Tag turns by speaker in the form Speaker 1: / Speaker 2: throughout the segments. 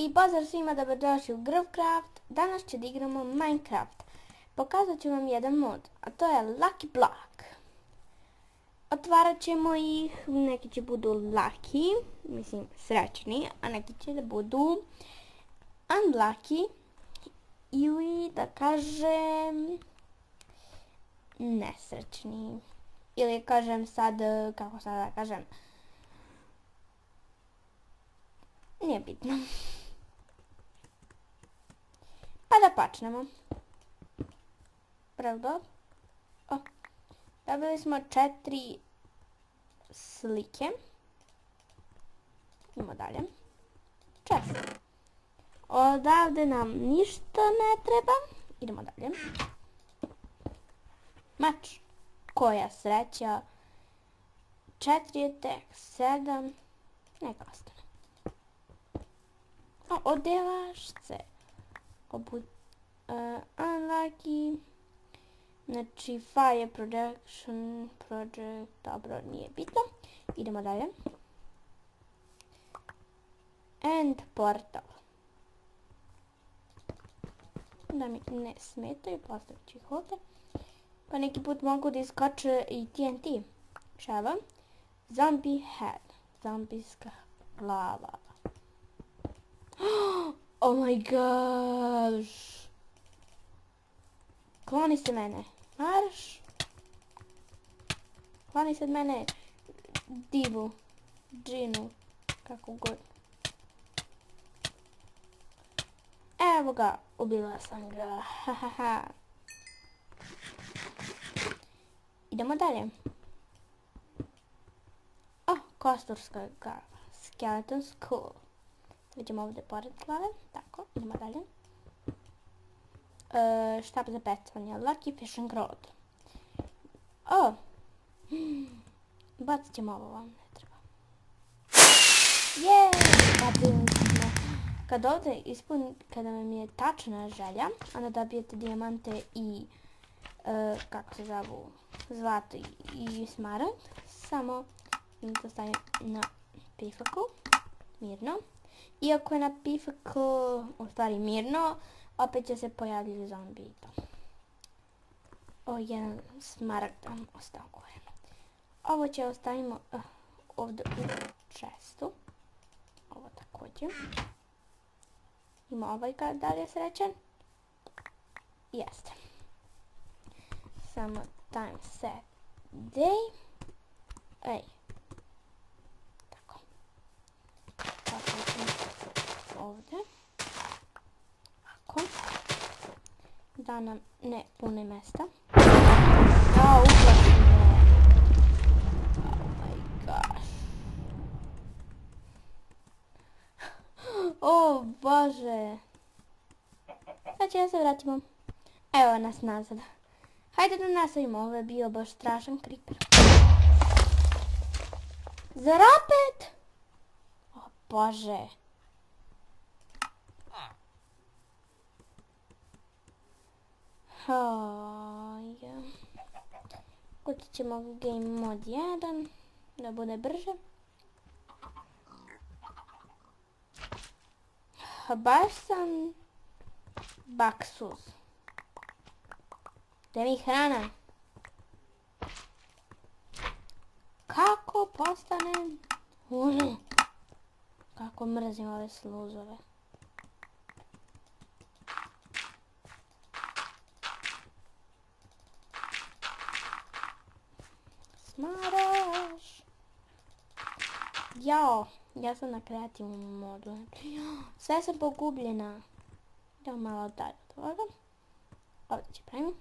Speaker 1: I pozdrav svima, dobrodošli u Growcraft. Danas će da igramo Minecraft. Pokazat ću vam jedan mod, a to je Lucky Block. Otvarat ćemo ih, neki će budu lucky, mislim srećni, a neki će da budu unlucky ili da kažem nesrećni. Ili kažem sad, kako sad da kažem, nije bitno. Pa da počnemo. Pravda? Dobili smo 4 slike. Idemo dalje. Čest. Odavde nam ništa ne treba. Idemo dalje. Mač. Koja sreća. 4 je tek, 7. Neka ostane. Odevašce. Unlucky. Znači, fire production, project, dobro, nije bitno. Idemo dalje. And portal. Da mi ne smetaju, postavit ću ih ovdje. Pa neki put mogu da iskoče i TNT. Šava. Zombie head. Zombijska glava. Oh my gosh. Kloni se mene. Marš. Kloni se od mene. Divu. Džinu. Kako god. Evo ga. Ubila sam ga. Hahaha. Idemo dalje. Kosturska glava. Skeleton skull. Vidimo ovdje pored glave. Tako, idemo dalje. Štap za pecanje. Lucky fishing rod. Bacit ćemo ovo, vam ne treba. Dobili smo. Kad ovdje kada vam je tačna želja, onda dobijete dijamante i kako se zovu, zlato i smaragd. Samo to stavim na pifaku. Mirno. Iako je na pifaku u stvari mirno, opet će se pojaviti zombi i to. Jedan smaragd nam ostao gore. Ovo će ostavimo ovdje u čestu. Ovo također. Ima ovaj da li je srećan? Jeste. Samo time set day. Tako. Ovdje. Ako. Da nam ne pune mesta. Uplaši me. Oh my gosh. Bože. Sad će se vratimo. Evo nas nazad. Hajde da nastavimo. Ovo je bio baš strašan creeper. Zar opet? Bože. Kućit ćemo game mod 1 da bude brže. Baš sam baksuz. Gdje mi hrana? Kako postanem? Kako mrzim ove sluzove. Smaraš. Ja sam na kreativnom modu. Sve sam pogubljena. Idemo malo dalje od toga. Ovdje će pravimo.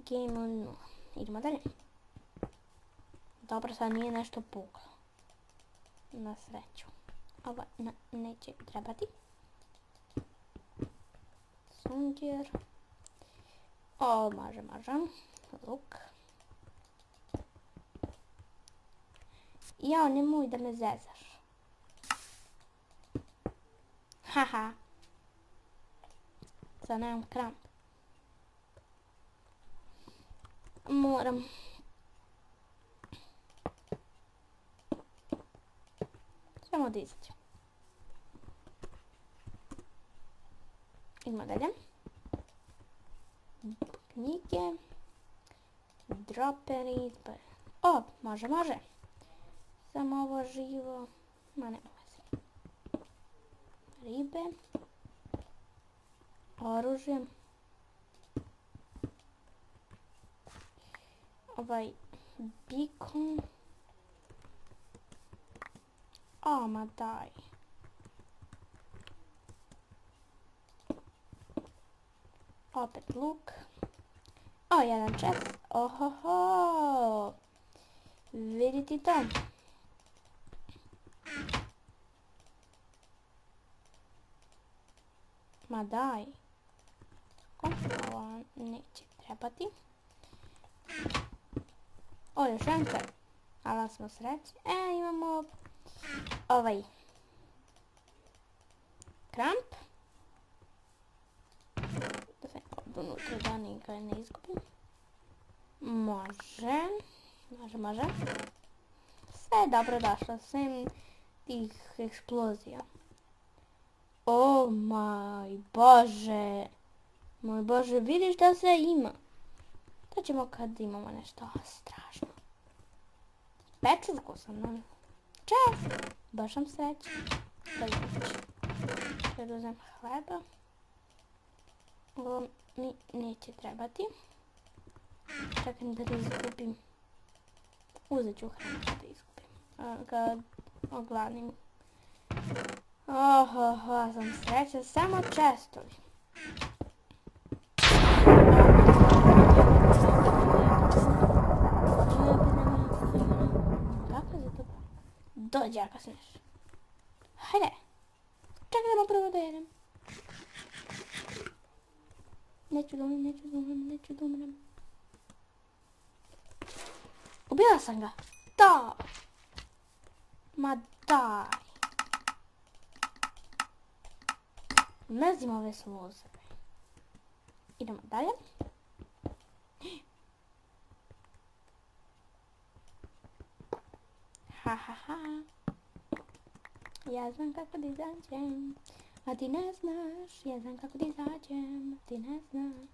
Speaker 1: Game on 0. Idemo dalje. Dobro, sad nije nešto puklo. Na sreću. Ovo neće trebati. Sunđer. Može. Luk. Nemoj da me zezaš. Haha. Sad nemam kramp. Moram Samo da izađe. Idemo dalje. Knjige. Droperi. O, može. Samo ovo živo. Ma nema veze. Ribe. Oružje. Ovaj bikon. O, ma daj. Opet luk. O, jedan chest. Ohoho. Vidite to. Ma daj. Ovo neće trebati. O, još jedan kraj. Ali smo srećni. Imamo ovaj kramp. Da se unutra da nikaj ne izgubim. Može. Sve je dobro došlo, sem tih eksplozija. O moj Bože. Moj Bože, vidiš da sve ima. To ćemo kad imamo nešto strašno. Pečurku sam nam. Čas. Baš sam srećna. Da ću da uzem hleba. Ovo mi neće trebati. Čekam da izgubim. Uzet ću hranu da izgubim. Kad ogladnim. Sam srećna. Samo čestovi. Kako je to? Dođi, ako sneš. Hajde. Čekajmo prvo da jedem. Neću da umrem. Ubila sam ga. Da. Ma daj. Mrzim ove sluzeve. Idemo dalje. Ja znam kako da izađem, a ti ne znaš. Ja znam kako da izađem, a ti ne znaš.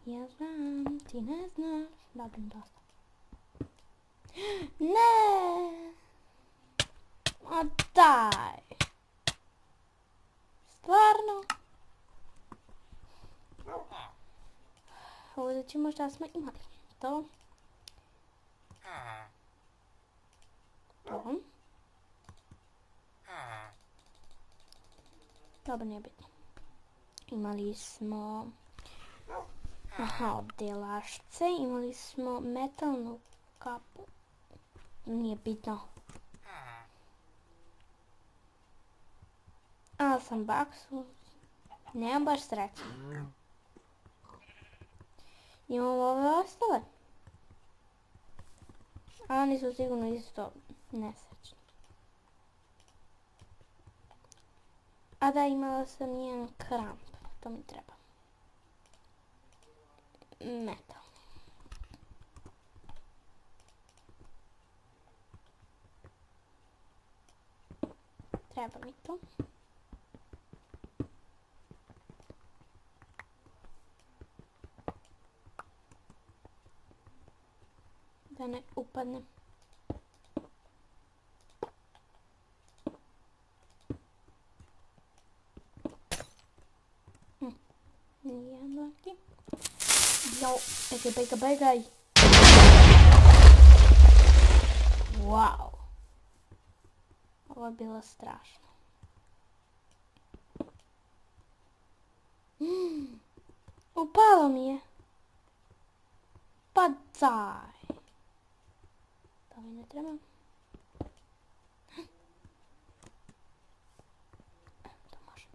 Speaker 1: Ja znam, ti ne znaš. Dobro, dosta. Ne! O daj! Stvarno? Uzet ćemo šta smo imali. To. To. Dobro, nije bitno. Imali smo delašce, imali smo metalnu kapu. Nije bitno. Ali sam baksu. Nemam baš sreće. Imamo ove ostale. A oni su sigurno isto nesrećni. A da, imala sam jedan kramp. To mi treba. Metal. Treba mi to. Da ne upadne. Nijedan ovdje. Jo, begaj. Wow. Ovo je bilo strašno. Upalo mi je. Pa daj. To mi ne treba. To može.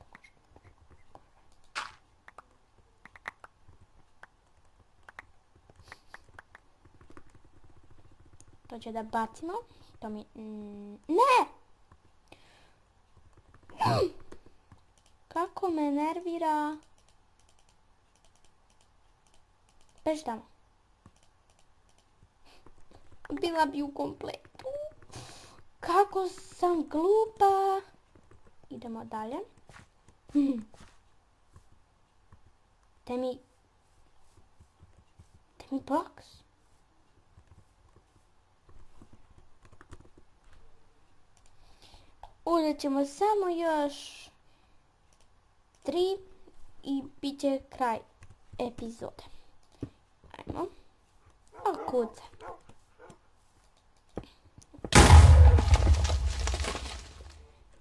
Speaker 1: To će da bacimo. To mi... Ne! Kako me nervira. Beži tamo. Bila bi u kompletu. Kako sam glupa. Idemo dalje. Daj mi box. Uzet ćemo samo još 3 i bit će kraj epizode. Ajmo. O, kuca.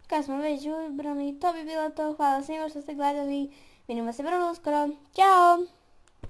Speaker 1: Kad smo već ubrani, to bi bilo to. Hvala svima što ste gledali. Vidimo se vrlo uskoro. Ćao!